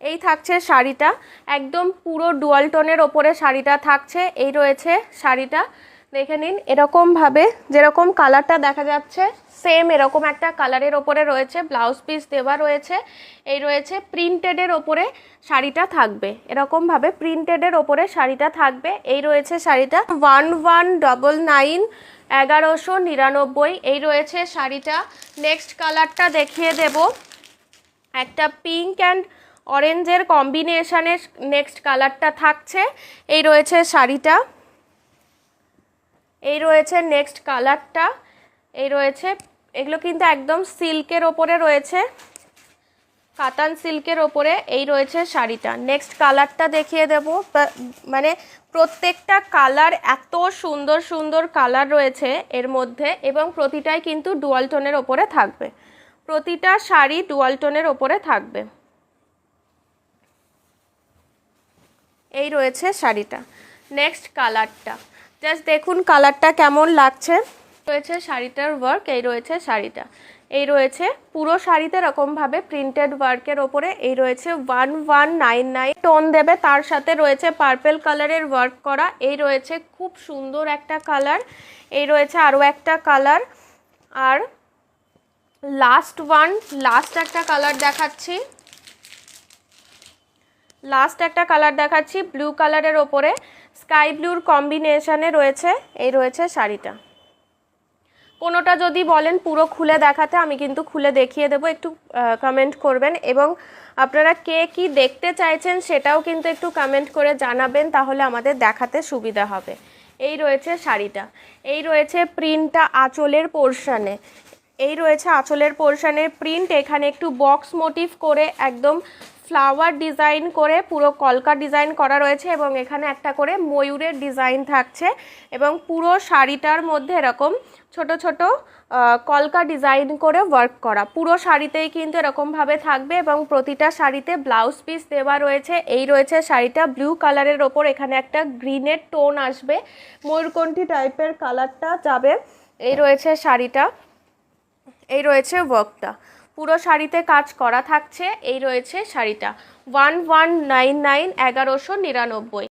এই থাকছে শাড়িটা, একদম পুরো ডুয়াল টোনের ওপরে শাড়িটা থাকছে। এই রয়েছে শাড়িটা, দেখে নিন এরকমভাবে যেরকম কালারটা দেখা যাচ্ছে সেম এরকম একটা কালারের ওপরে রয়েছে, ব্লাউজ পিস দেওয়া রয়েছে। এই রয়েছে প্রিন্টেডের ওপরে শাড়িটা থাকবে, এরকমভাবে প্রিন্টেডের ওপরে শাড়িটা থাকবে। এই রয়েছে শাড়িটা 1199, 1199। এই রয়েছে শাড়িটা। নেক্সট কালারটা দেখিয়ে দেব, একটা পিঙ্ক অ্যান্ড অরেঞ্জের কম্বিনেশনের নেক্সট কালারটা থাকছে। এই রয়েছে শাড়িটা, এই রয়েছে নেক্সট কালারটা। এই রয়েছে, এগুলো কিন্তু একদম সিল্কের ওপরে রয়েছে, কাতান সিল্কের ওপরে। এই রয়েছে শাড়িটা। নেক্সট কালারটা দেখিয়ে দেব, মানে প্রত্যেকটা কালার এত সুন্দর সুন্দর কালার রয়েছে এর মধ্যে, এবং প্রতিটাই কিন্তু ডুয়াল টোনের ওপরে থাকবে, প্রতিটা শাড়ি ডুয়াল টোনের ওপরে থাকবে। এই রয়েছে শাড়িটা। নেক্সট কালারটা জাস্ট দেখুন কালারটা কেমন লাগছে। রয়েছে শাড়িটার ওয়ার্ক, এই রয়েছে শাড়িটা। এই রয়েছে পুরো শাড়িতে এরকমভাবে প্রিন্টেড ওয়ার্কের ওপরে। এই রয়েছে 1199 টোন দেবে, তার সাথে রয়েছে পার্পল কালারের ওয়ার্ক করা। এই রয়েছে খুব সুন্দর একটা কালার। এই রয়েছে আরও একটা কালার। আর লাস্ট একটা কালার দেখাচ্ছি, ব্লু কালারের ওপরে স্কাই ব্লুর কম্বিনেশনে রয়েছে। এই রয়েছে শাড়িটা। কোনোটা যদি বলেন পুরো খুলে দেখাতে, আমি কিন্তু খুলে দেখিয়ে দেবো, একটু কমেন্ট করবেন। এবং আপনারা কে কি দেখতে চাইছেন সেটাও কিন্তু একটু কমেন্ট করে জানাবেন, তাহলে আমাদের দেখাতে সুবিধা হবে। এই রয়েছে শাড়িটা। এই রয়েছে প্রিন্টটা আঁচলের পোর্শনে। এই রয়েছে আঁচলের পোর্শনের প্রিন্ট। এখানে একটু বক্স মোটিভ করে একদম ফ্লাওয়ার ডিজাইন করে পুরো কলকা ডিজাইন করা রয়েছে, এবং এখানে একটা করে ময়ূরের ডিজাইন থাকছে। এবং পুরো শাড়িটার মধ্যে এরকম ছোট ছোট কলকা ডিজাইন করে ওয়ার্ক করা, পুরো শাড়িতেই কিন্তু এরকমভাবে থাকবে, এবং প্রতিটা শাড়িতে ব্লাউজ পিস দেওয়া রয়েছে। এই রয়েছে শাড়িটা ব্লু কালারের ওপর, এখানে একটা গ্রিনের টোন আসবে, ময়ূরকণ্ঠী টাইপের কালারটা যাবে। এই রয়েছে শাড়িটা, এই রয়েছে ওয়ার্কটা, পুরো শাড়িতে কাজ করা থাকছে। এই রয়েছে শাড়িটা 1199, 1199।